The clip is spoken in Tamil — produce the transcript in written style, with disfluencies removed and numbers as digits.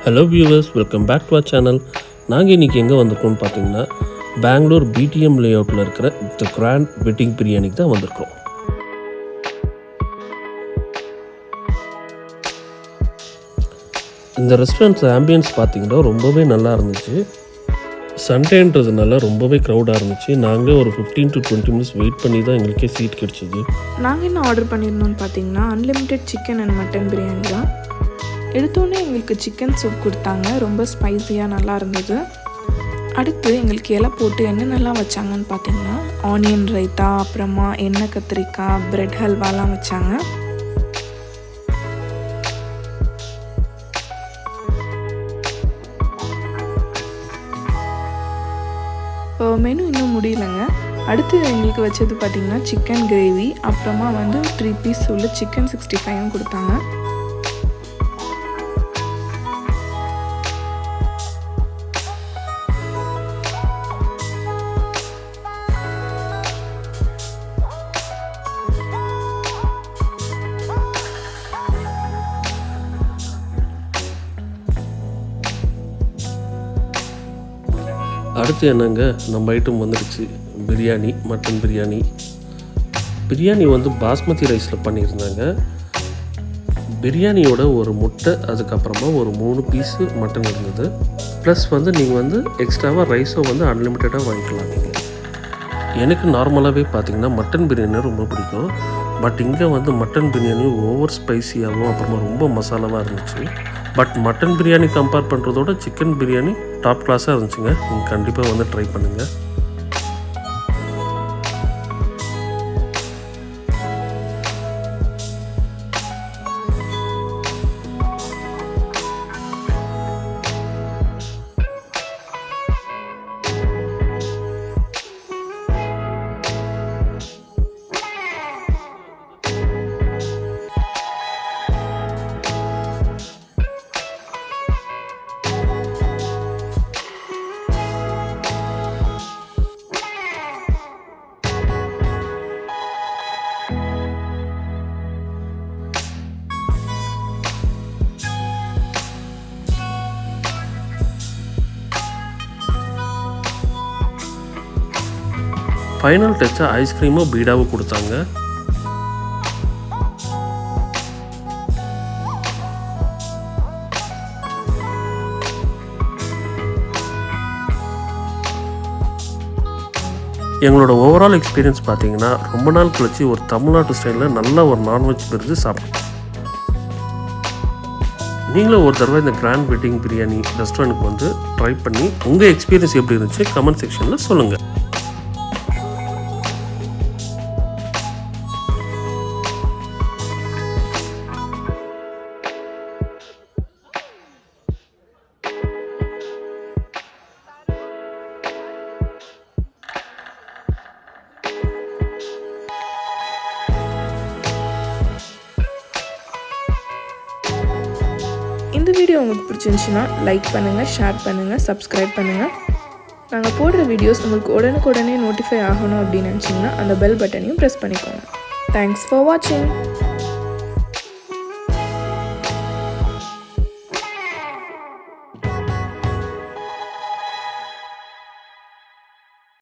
Hello viewers, welcome back to our channel. நாங்கள் இன்றைக்கி எங்கே வந்திருக்கோம்னு பார்த்தீங்கன்னா பெங்களூர் BTM லேஅவுட்டில் இருக்கிற தி கிராண்ட் வெட்டிங் பிரியாணிக்கு தான் வந்திருக்கோம். இந்த ரெஸ்டாரண்ட்ஸ் ஆம்பியன்ஸ் பார்த்தீங்கன்னா ரொம்பவே நல்லா இருந்துச்சு. சண்டேன்றதுனால ரொம்பவே க்ரௌடாக இருந்துச்சு. நாங்களே ஒரு 15 to 20 minutes வெயிட் பண்ணி தான் எங்களுக்கே சீட் கிடச்சிது. நாங்கள் என்ன ஆர்டர் பண்ணியிருந்தோம்னு பார்த்தீங்கன்னா unlimited chicken and mutton biryani தான். எடுத்தோடனே எங்களுக்கு சிக்கன் சூப் கொடுத்தாங்க. ரொம்ப ஸ்பைஸியாக நல்லா இருந்தது. அடுத்து எங்களுக்கு இலை போட்டு என்னென்னலாம் வச்சாங்கன்னு பார்த்தீங்கன்னா ஆனியன் ரைத்தா, அப்புறமா எண்ணெய் கத்திரிக்காய், பிரெட் ஹல்வாலாம் வச்சாங்க. மெனு இன்னும் முடியலைங்க. அடுத்து எங்களுக்கு வச்சது பார்த்திங்கன்னா சிக்கன் கிரேவி, அப்புறமா 3 பீஸ் உள்ள சிக்கன் 65 கொடுத்தாங்க. அடுத்து என்னங்க, நம்ம ஐட்டம் வந்துடுச்சு. பிரியாணி, மட்டன் பிரியாணி. பிரியாணி பாஸ்மதி ரைஸில் பண்ணியிருந்தாங்க. பிரியாணியோட ஒரு முட்டை, அதுக்கப்புறமா ஒரு 3 பீஸு மட்டன் இருந்தது. ப்ளஸ் நீங்கள் எக்ஸ்ட்ராவாக ரைஸும் அன்லிமிட்டடாக வாங்கிக்கலாம். நீங்கள் எனக்கு நார்மலாகவே பார்த்திங்கன்னா மட்டன் பிரியாணி ரொம்ப பிடிக்கும். பட் இங்கே மட்டன் பிரியாணி ஓவர் ஸ்பைஸியாகவும் அப்புறமா ரொம்ப மசாலாவாக இருந்துச்சு. பட் மட்டன் பிரியாணி கம்பேர் பண்ணுறதோட சிக்கன் பிரியாணி டாப் கிளாஸாக இருந்துச்சுங்க. நீங்கள் கண்டிப்பாக ட்ரை பண்ணுங்கள். ஃபைனல் டச்சாக ஐஸ்கிரீமும் பீடாவும் கொடுத்தாங்க. எங்களோட ஓவரால் எக்ஸ்பீரியன்ஸ் பார்த்தீங்கன்னா ரொம்ப நாள் கழிச்சு ஒரு தமிழ்நாட்டு ஸ்டைலில் நல்ல ஒரு நான்வெஜ் பிரிஞ்சு சாப்பிட்டோம். நீங்களும் ஒரு தடவை இந்த கிராண்ட் வெட்டிங் பிரியாணி ரெஸ்டாரண்ட்டுக்கு ட்ரை பண்ணி உங்கள் எக்ஸ்பீரியன்ஸ் எப்படி இருந்துச்சு கமெண்ட் செக்ஷனில் சொல்லுங்கள். இந்த வீடியோ உங்களுக்கு பிடிச்சிருந்துச்சுன்னா லைக் பண்ணுங்கள், ஷேர் பண்ணுங்கள், சப்ஸ்கிரைப் பண்ணுங்கள். நாங்கள் போடுற வீடியோஸ் உங்களுக்கு உடனுக்குடனே நோட்டிஃபை ஆகணும் அப்படின்னு நினச்சிங்கன்னா அந்த பெல் பட்டனையும் ப்ரெஸ் பண்ணிக்கோங்க. தேங்க்ஸ் ஃபார் வாட்சிங்.